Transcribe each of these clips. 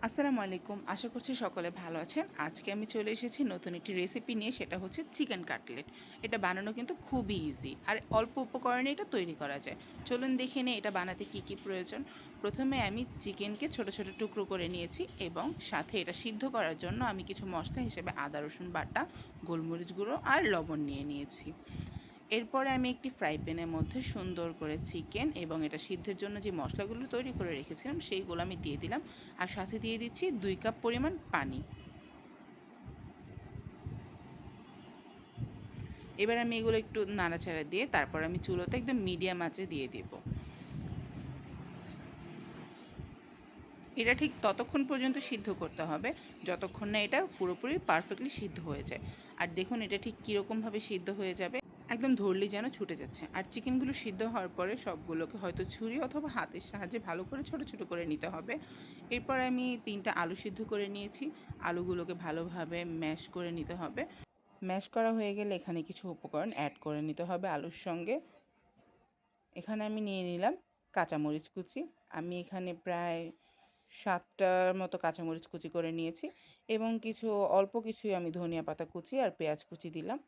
আসসালামু আলাইকুম। আশা করছি সকলে ভালো আছেন। আজকে আমি চলে এসেছি নতুন একটি রেসিপি নিয়ে, সেটা হচ্ছে চিকেন কাটলেট। এটা বানানো কিন্তু খুবই ইজি আর অল্প উপকরণে এটা তৈরি করা যায়। চলুন দেখে নিই এটা বানাতে কী কী প্রয়োজন। প্রথমে আমি চিকেনকে ছোট ছোট টুকরো করে নিয়েছি এবং সাথে এটা সিদ্ধ করার জন্য আমি কিছু মশলা হিসেবে আদা রসুন বাটা, গোলমরিচ গুঁড়ো আর লবণ নিয়ে নিয়েছি। এরপরে আমি একটি ফ্রাই প্যানের মধ্যে সুন্দর করে চিকেন এবং এটা সিদ্ধের জন্য যে মশলাগুলো তৈরি করে রেখেছিলাম সেইগুলো আমি দিয়ে দিলাম, আর সাথে দিয়ে দিচ্ছি 2 কাপ পরিমাণ পানি। এবার আমি এগুলো একটু নাড়াচাড়া দিয়ে তারপর আমি চুলোতে একদম মিডিয়াম আঁচে দিয়ে দেব। এটা ঠিক ততক্ষণ পর্যন্ত সিদ্ধ করতে হবে যতক্ষণ না এটা পুরোপুরি পারফেক্টলি সিদ্ধ হয়ে যায়। আর দেখুন এটা ঠিক কীরকমভাবে সিদ্ধ হয়ে যাবে, একদম ধরলেই যেন ছুটে যাচ্ছে। আর চিকেনগুলো সিদ্ধ হওয়ার পরে সবগুলোকে হয়তো ছুরি অথবা হাতের সাহায্যে ভালো করে ছোট ছোট করে নিতে হবে। এরপর আমি 3টা আলু সিদ্ধ করে নিয়েছি। আলুগুলোকে ভালোভাবে ম্যাশ করে নিতে হবে। ম্যাশ করা হয়ে গেলে এখানে কিছু উপকরণ অ্যাড করে নিতে হবে আলুর সঙ্গে। এখানে আমি নিয়ে নিলাম কাঁচামরিচ কুচি। আমি এখানে প্রায় 7টার মতো কাঁচামরিচ কুচি করে নিয়েছি এবং কিছু অল্প কিছুই আমি ধনিয়া পাতা কুচি আর পেঁয়াজ কুচি দিলাম।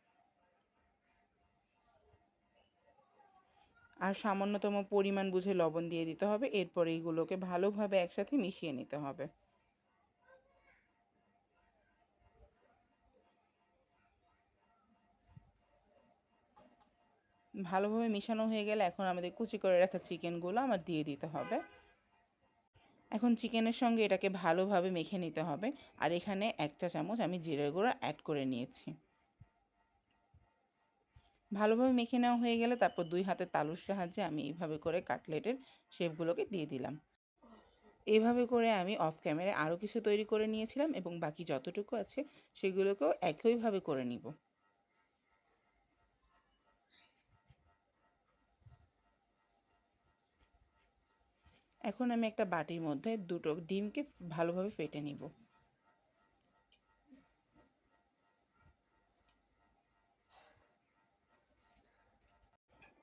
আর সামান্যতম পরিমাণ বুঝে লবণ দিয়ে দিতে হবে। এরপর এইগুলোকে ভালোভাবে একসাথে মিশিয়ে নিতে হবে। ভালোভাবে মিশানো হয়ে গেলে এখন আমাদের কুচি করে রাখা চিকেনগুলো আমার দিয়ে দিতে হবে। এখন চিকেনের সঙ্গে এটাকে ভালোভাবে মেখে নিতে হবে। আর এখানে 1 চা চামচ আমি জিরের গুঁড়ো অ্যাড করে নিয়েছি। ভালোভাবে মেখে নেওয়া হয়ে গেলে তারপর 2 হাতের তালুর সাহায্যে আমি এইভাবে করে কাটলেটের শেপগুলোকে দিয়ে দিলাম। এভাবে করে আমি অফ ক্যামেরায় আরও কিছু তৈরি করে নিয়েছিলাম এবং বাকি যতটুকু আছে সেগুলোকেও একইভাবে করে নিব। এখন আমি একটা বাটির মধ্যে 2টো ডিমকে ভালোভাবে ফেটে নিব।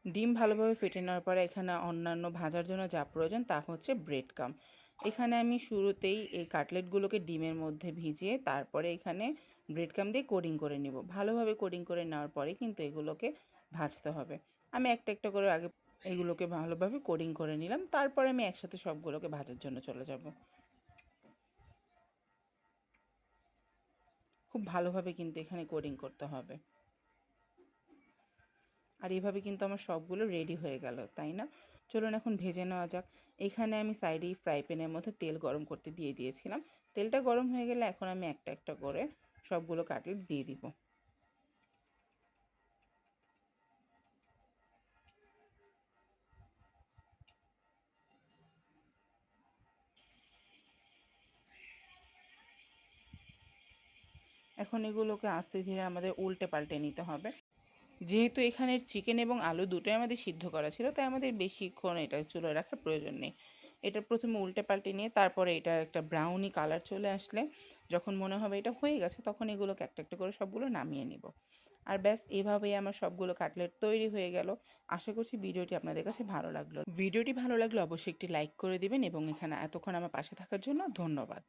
ডিম ভালোভাবে ফেটে নেওয়ার পরে এখানে অন্যান্য ভাজার জন্য যা প্রয়োজন তা হচ্ছে ব্রেড ক্রাম্ব। এখানে আমি শুরুতেই এই কাটলেটগুলোকে ডিমের মধ্যে ভিজিয়ে তারপরে এখানে ব্রেড ক্রাম্ব দিয়ে কোডিং করে নিব। ভালোভাবে কোডিং করে নেওয়ার পরে কিন্তু এগুলোকে ভাজতে হবে। আমি একটা একটা করে আগে এগুলোকে ভালোভাবে কোডিং করে নিলাম, তারপরে আমি একসাথে সবগুলোকে ভাজার জন্য চলে যাব। খুব ভালোভাবে কিন্তু এখানে কোডিং করতে হবে। আর এভাবে কিন্তু আমার সবগুলো রেডি হয়ে গেল, তাই না? চলুন এখন ভেজে নেওয়া যাক। এখানে আমি সাইডেই ফ্রাই প্যানের মধ্যে তেল গরম করতে দিয়ে দিয়েছিলাম। তেলটা গরম হয়ে গেলে এখন আমি একটা একটা করে সবগুলো কাটলেট দিয়ে দিব। এখন এগুলোকে আস্তে ধীরে আমাদের উল্টে পাল্টে নিতে হবে। যেহেতু এখানে চিকেন এবং আলু দুটোই আমাদের সিদ্ধ করা ছিল, তাই আমাদের বেশিক্ষণ এটা চুলায় রাখার প্রয়োজন নেই। এটা প্রথমে উল্টে পাল্টে নিয়ে তারপরে এটা একটা ব্রাউনি কালার চলে আসলে, যখন মনে হবে এটা হয়ে গেছে, তখন এগুলোকে একটা একটা করে সবগুলো নামিয়ে নিব। আর ব্যাস, এভাবেই আমার সবগুলো কাটলেট তৈরি হয়ে গেল। আশা করছি ভিডিওটি আপনাদের কাছে ভালো লাগলো। ভিডিওটি ভালো লাগলে অবশ্যই একটি লাইক করে দিবেন এবং এখানে এতক্ষণ আমার পাশে থাকার জন্য ধন্যবাদ।